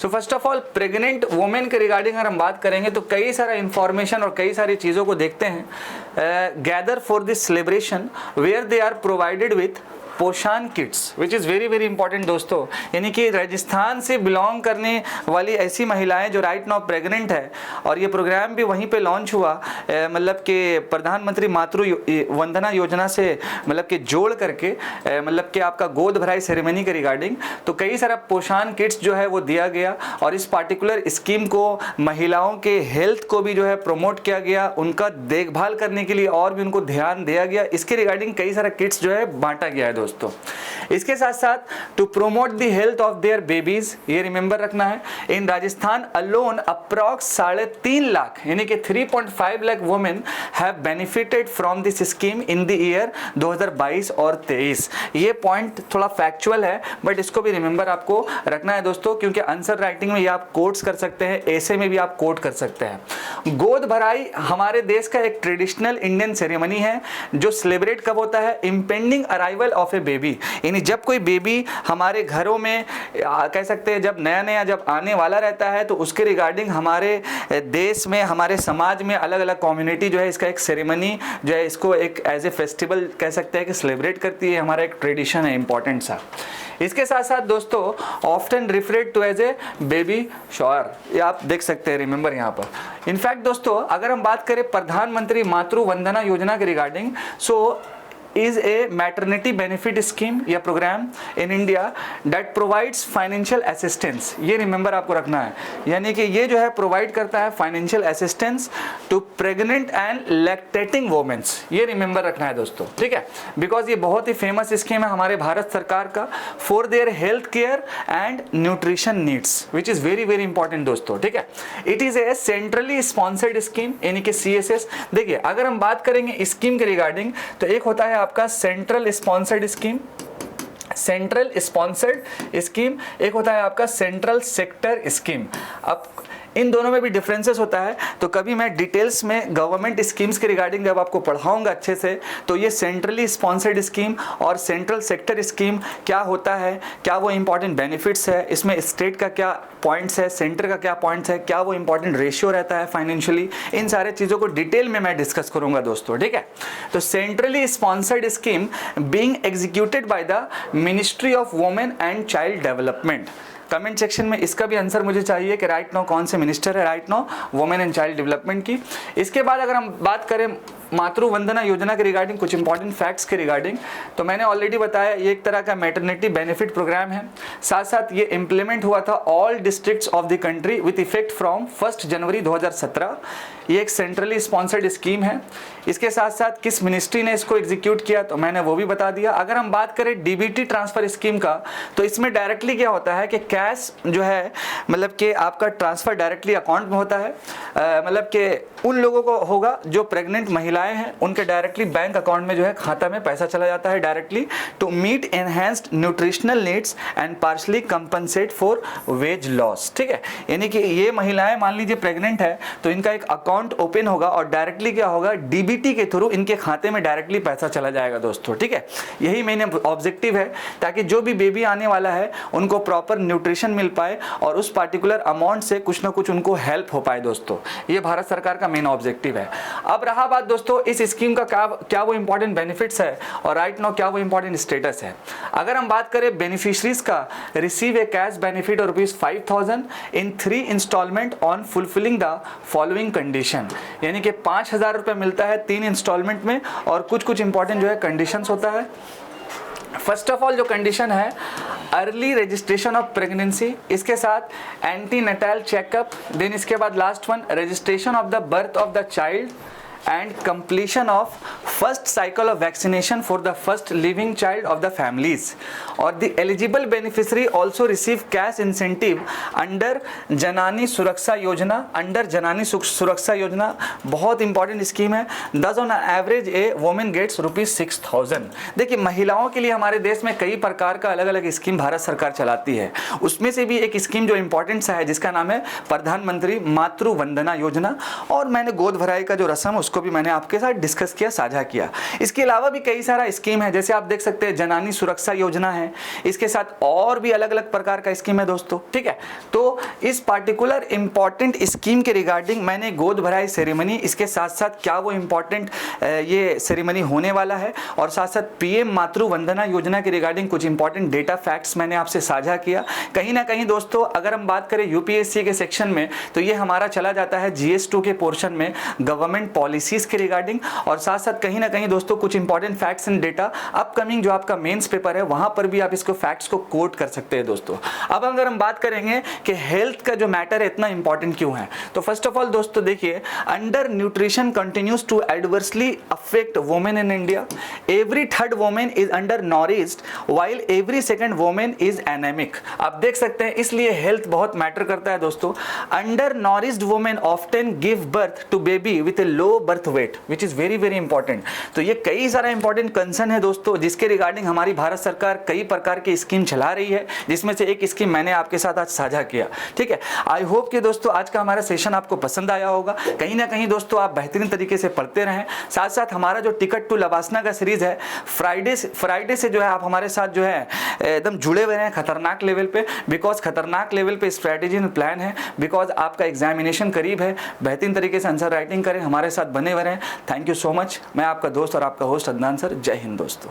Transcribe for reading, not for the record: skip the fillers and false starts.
So first of all pregnant women के regarding अगर हम बात करेंगे तो कई सारा इंफॉर्मेशन और कई सारी चीज़ों को देखते हैं। Gather for this celebration where they are provided with Poshan kits which is very very important दोस्तों, यानी कि राजस्थान से बिलोंग करने वाली ऐसी महिलाएं जो राइट नाउ प्रेग्नेंट है, और ये प्रोग्राम भी वहीं पे लॉन्च हुआ मतलब कि प्रधानमंत्री मातृ वंदना योजना से मतलब कि जोड़ करके मतलब कि आपका गोद भराई सेरेमनी के रिगार्डिंग तो कई सारा पोषण किट्स जो है वो दिया गया, और इस पार्टिकुलर स्कीम को महिलाओं के हेल्थ को भी जो है प्रमोट किया गया, उनका देखभाल करने के लिए और भी उनको ध्यान दिया गया। इसके रिगार्डिंग कई सारा किट्स जो है बांटा गया है दोस्तों। इसके साथ साथ to promote the health of their babies, ये रिमेंबर रखना है, in Rajasthan alone approx 3.5 lakh यानी कि 3.5 lakh women have benefited from this scheme in the year 2022 और 23। ये पॉइंट थोड़ा फैक्चुअल है बट इसको भी रिमेंबर आपको रखना है दोस्तों, क्योंकि आंसर राइटिंग में ये आप कोट्स कर सकते हैं, ऐसे में भी आप कोट कर सकते हैं। गोद भराई हमारे देश का एक ट्रेडिशनल इंडियन सेरेमनी है जो सेलिब्रेट कब होता है, impending arrival of A baby, यानी जब कोई बेबी हमारे घरों में कह सकते हैं जब नया नया जब आने वाला रहता है तो उसके रिगार्डिंग हमारे देश में हमारे समाज में अलग अलग कम्युनिटी जो है इसका एक सेरेमनी जो है इसको एक एज ए फेस्टिवल कह सकते हैं कि सेलिब्रेट करती है, हमारा एक ट्रेडिशन है इंपॉर्टेंट सा। इसके साथ साथ दोस्तों often referred to as a baby shower, ये आप देख सकते हैं रिमेंबर यहाँ पर। इनफैक्ट दोस्तों अगर हम बात करें प्रधानमंत्री मातृ वंदना योजना के regarding, so is a maternity benefit scheme या programme in India that provides financial assistance, ये रिमेंबर आपको रखना है, यानी कि ये जो है प्रोवाइड करता है financial assistance to pregnant and lactating womens, ये रिमेंबर रखना है दोस्तों, ठीक है, बिकॉज ये बहुत ही फेमस स्कीम है हमारे भारत सरकार का for their health care and nutrition needs which is very very important दोस्तों, ठीक है। It is a centrally sponsored scheme यानी कि CSS। देखिए अगर हम बात करेंगे स्कीम के रिगार्डिंग तो एक होता है आपका central sponsored scheme, central sponsored scheme, एक होता है आपका सेंट्रल सेक्टर स्कीम। अब इन दोनों में भी डिफरेंसेस होता है, तो कभी मैं डिटेल्स में गवर्नमेंट स्कीम्स के रिगार्डिंग जब आपको पढ़ाऊंगा अच्छे से तो ये सेंट्रली स्पॉन्सर्ड स्कीम और सेंट्रल सेक्टर स्कीम क्या होता है, क्या वो इंपॉर्टेंट बेनिफिट्स है, इसमें स्टेट का क्या पॉइंट्स है, सेंटर का क्या पॉइंट्स है, क्या वो इंपॉर्टेंट रेशियो रहता है फाइनेंशियली, इन सारे चीज़ों को डिटेल में मैं डिस्कस करूंगा दोस्तों, ठीक है। तो centrally sponsored scheme being executed by the ministry of women and child development. Comment section में इसका भी आंसर मुझे चाहिए कि राइट नाउ कौन से मिनिस्टर है right now women and child development की। इसके बाद अगर हम बात करें मातृ वंदना योजना के रिगार्डिंग कुछ इंपॉर्टेंट फैक्ट्स के रिगार्डिंग, तो मैंने ऑलरेडी बताया ये एक तरह का मैटरनिटी बेनिफिट प्रोग्राम है, साथ साथ ये इम्प्लीमेंट हुआ था all districts of the country with effect from 1 जनवरी 2017। ये एक सेंट्रली स्पॉन्सर्ड स्कीम है। इसके साथ साथ किस मिनिस्ट्री ने इसको एग्जीक्यूट किया तो मैंने वो भी बता दिया। अगर हम बात करें DBT ट्रांसफर स्कीम का तो इसमें डायरेक्टली क्या होता है कि कैश जो है मतलब कि आपका ट्रांसफर डायरेक्टली अकाउंट में होता है, मतलब कि उन लोगों को होगा जो प्रेग्नेंट महिलाएं हैं उनके डायरेक्टली बैंक अकाउंट में जो है खाता में पैसा चला जाता है directly to meet enhanced nutritional needs and partially compensate for wage loss, ठीक है। यानी कि ये महिलाएं मान लीजिए प्रेग्नेंट है तो इनका एक अकाउंट ओपन होगा और डायरेक्टली क्या होगा DBT के थ्रू इनके खाते में डायरेक्टली पैसा चला जाएगा दोस्तों, ठीक है। यही मेन ऑब्जेक्टिव है ताकि जो भी बेबी आने वाला है उनको प्रॉपर न्यूट्रिशन मिल पाए और उस पार्टिकुलर अमाउंट से कुछ ना कुछ उनको हेल्प हो पाए दोस्तों, ये भारत सरकार का मेन ऑब्जेक्टिव है। अब रहा बात दोस्तों इस स्कीम का क्या वो इंपॉर्टेंट बेनिफिट्स है और राइट नाउ क्या वो इंपॉर्टेंट स्टेटस है। अगर हम बात करें बेनिफिशरीज का, रिसीव ए कैश बेनिफिट और ₹5,000 in 3 instalment on fulfilling the following condition, यानी कि 5,000 रुपये मिलता है 3 इंस्टॉलमेंट में और कुछ इंपॉर्टेंट जो है कंडीशंस होता है। फर्स्ट ऑफ ऑल जो कंडीशन है अर्ली रजिस्ट्रेशन ऑफ प्रेगनेंसी, इसके साथ एंटी नटाल चेकअप, देन इसके बाद last one registration of the birth of the child and completion of first cycle of vaccination for the first living child of the families, or the eligible beneficiary also receive cash incentive under जननी सुरक्षा योजना। Under जननी सुरक्षा योजना बहुत important scheme है। Thus on average a women gets ₹6,000। देखिए महिलाओं के लिए हमारे देश में कई प्रकार का अलग अलग स्कीम भारत सरकार चलाती है, उसमें से भी एक स्कीम जो इंपॉर्टेंट सा है जिसका नाम है प्रधानमंत्री मातृ वंदना योजना, और मैंने गोद भराई का जो रस्म उसको भी मैंने आपके साथ डिस्कस किया, साझा किया। इसके अलावा भी कई सारा स्कीम है, जैसे आप देख सकते हैं जनानी सुरक्षा योजना है, इसके साथ और भी अलग अलग प्रकार का स्कीम है दोस्तों, ठीक है। तो इस पार्टिकुलर इंपॉर्टेंट स्कीम के रिगार्डिंग मैंने गोद भराई सेरेमनी, इसके साथ साथ क्या वो इंपॉर्टेंट ये सेरेमनी होने वाला है, और साथ साथ पीएम मातृ वंदना योजना के रिगार्डिंग कुछ इंपॉर्टेंट डेटा फैक्ट्स मैंने आपसे साझा किया। कहीं ना कहीं दोस्तों अगर हम बात करें यूपीएससी के सेक्शन में, तो ये हमारा चला जाता है GS2 के पोर्शन में गवर्नमेंट पॉलिसीज के रिगार्डिंग, और साथ साथ कहीं ना कहीं दोस्तों कुछ important facts and data upcoming जो आपका मेंस पेपर है वहां पर भी आप इसको फैक्ट्स को कोट कर सकते हैं दोस्तों। अब अगर हम बात करेंगे कि हेल्थ का जो मैटर है इतना इंपॉर्टेंट क्यों है, तो फर्स्ट ऑफ ऑल दोस्तों देखिए, undernutrition continues to adversely affect women in India. Every third women is undernourished while every second women is anemic. आप देख सकते हैं, इसलिए हेल्थ बहुत मैटर करता है दोस्तों। Undernourished women often give birth to baby with a low birth weight, which is very very important. तो ये कई सारा इंपॉर्टेंट कंसर्न है दोस्तों, जिसके रिगार्डिंग हमारी भारत सरकार कई प्रकार की स्कीम चला रही है, जिसमें से एक स्कीम मैंने आपके साथ आज साझा किया, ठीक है। आई होप कि दोस्तों आज का हमारा सेशन आपको पसंद आया होगा। कहीं ना कहीं दोस्तों आप बेहतरीन तरीके से पढ़ते रहें। साथ साथ हमारा जो टिकट टू लबासना का सीरीज है, फ्राइडे से जो है आप हमारे साथ जो है एकदम जुड़े हुए हैं खतरनाक लेवल पे, बिकॉज खतरनाक लेवल पे स्ट्रैटेजी एंड प्लान है, बिकॉज आपका एग्जामिनेशन करीब है। बेहतरीन तरीके से आंसर राइटिंग करें, हमारे साथ बने हुए रहें। Thank you so much. मैं आपका दोस्त और आपका होस्ट अदनान सर। जय हिंद दोस्तों।